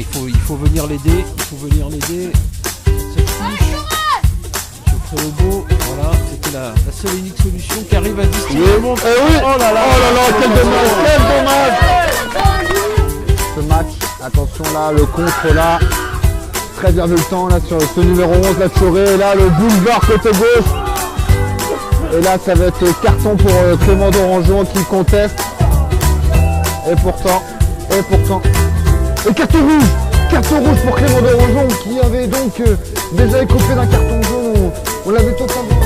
il faut venir l'aider. Cette finish. Geoffrey Lebeau, voilà, c'était la seule et unique solution qui arrive à distiller. Oui. Oh là là, quel dommage. Ce match, attention là, le contre là. Très bien vu le temps là sur ce numéro 11, la Choré, et là le boulevard côté gauche. Et là ça va être carton pour Clément Dorangeon qui conteste. Et pourtant. Et carton rouge pour Clément Dorangeon qui avait donc déjà écopé d'un carton jaune. On l'avait totalement.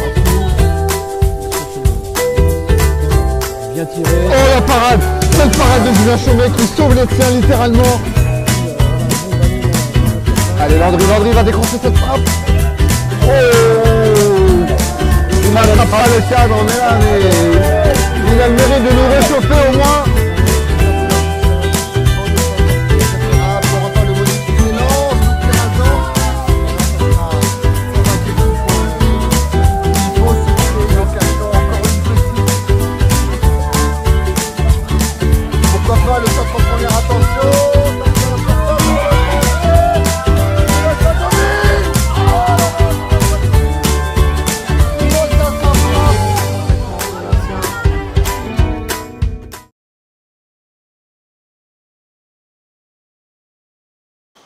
Bien tiré. Oh la parade. Cette parade de Julien Chaumet qui sauve les tiens littéralement. Allez, Landry va décrocher cette frappe. Oh, il n'attrape pas le cadre, mais là, il a le mérite de nous réchauffer au moins. Pourquoi pas le centre en première attention.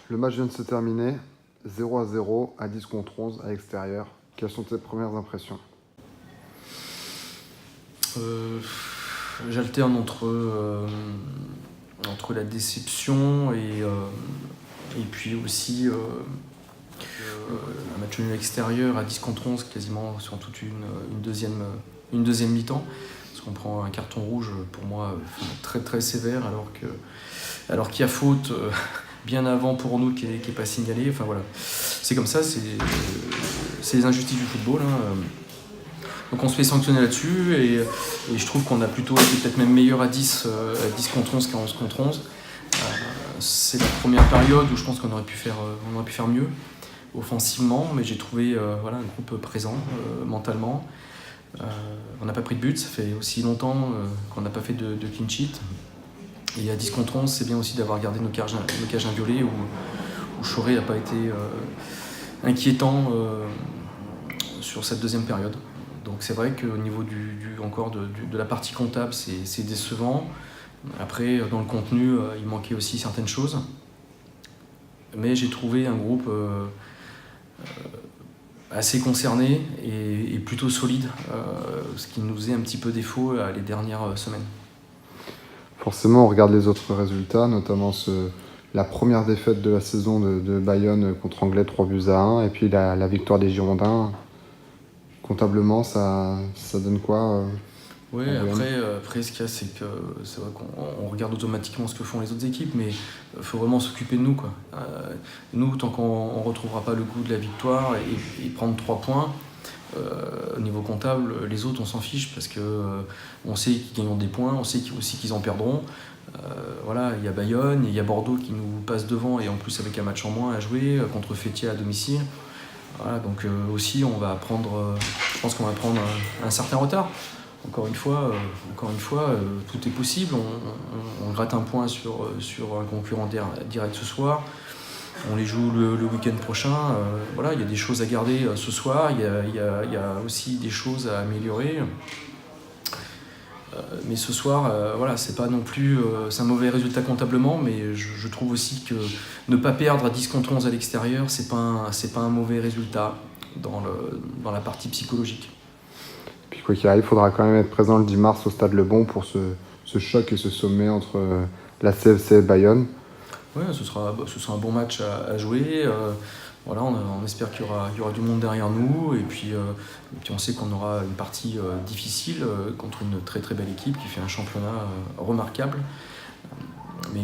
Le match vient de se terminer, 0-0 à 10 contre 11 à l'extérieur. Quelles sont tes premières impressions ? J'alterne entre la déception et puis aussi un match nul extérieur à 10 contre 11 quasiment sur toute une deuxième mi-temps. Parce qu'on prend un carton rouge pour moi très très sévère alors qu'il y a faute bien avant pour nous qui est pas signalé. Enfin voilà, c'est comme ça, c'est les injustices du football. Donc on se fait sanctionner là-dessus et je trouve qu'on a plutôt été peut-être même meilleur à 10 contre 11 qu'à 11 contre 11. C'est la première période où je pense qu'on aurait pu faire mieux offensivement, mais j'ai trouvé un groupe présent mentalement. On n'a pas pris de but, ça fait aussi longtemps qu'on n'a pas fait de clean sheet. Et à 10 contre 11, c'est bien aussi d'avoir gardé nos cages inviolées où Choré n'a pas été inquiétant sur cette deuxième période. Donc c'est vrai qu'au niveau de la partie comptable, c'est décevant. Après, dans le contenu, il manquait aussi certaines choses. Mais j'ai trouvé un groupe assez concerné et plutôt solide, ce qui nous faisait un petit peu défaut les dernières semaines. Forcément, on regarde les autres résultats, notamment la première défaite de la saison de Bayonne contre Anglet, 3-1, et puis la victoire des Girondins. Comptablement, ça donne quoi Oui, après, ce qu'il y a, c'est que c'est vrai qu'on regarde automatiquement ce que font les autres équipes, mais il faut vraiment s'occuper de nous, quoi. Nous, tant qu'on ne retrouvera pas le goût de la victoire et prendre 3 points, au niveau comptable, les autres, on s'en fiche parce qu'on sait qu'ils gagnent des points, on sait aussi qu'ils en perdront. Il y a Bayonne, il y a Bordeaux qui nous passe devant et en plus avec un match en moins à jouer contre Fétier à domicile. Voilà, donc aussi, je pense qu'on va prendre un certain retard. Encore une fois, tout est possible. On gratte un point sur un concurrent direct ce soir. On les joue le week-end prochain. Il y a des choses à garder ce soir. Il y a aussi des choses à améliorer. Mais ce soir, c'est pas non plus c'est un mauvais résultat comptablement, mais je trouve aussi que ne pas perdre à 10 contre 11 à l'extérieur, c'est pas un mauvais résultat dans la partie psychologique. Puis quoi qu'il arrive, il faudra quand même être présent le 10 mars au Stade Le Bon pour ce choc et ce sommet entre la CFC et Bayonne. Oui, ce sera un bon match à jouer. On espère qu'il y aura du monde derrière nous et puis on sait qu'on aura une partie difficile contre une très très belle équipe qui fait un championnat remarquable. Mais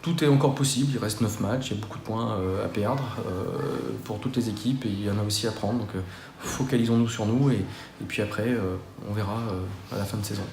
tout est encore possible, il reste 9 matchs, il y a beaucoup de points à perdre pour toutes les équipes et il y en a aussi à prendre. Donc focalisons-nous sur nous et puis après on verra à la fin de saison.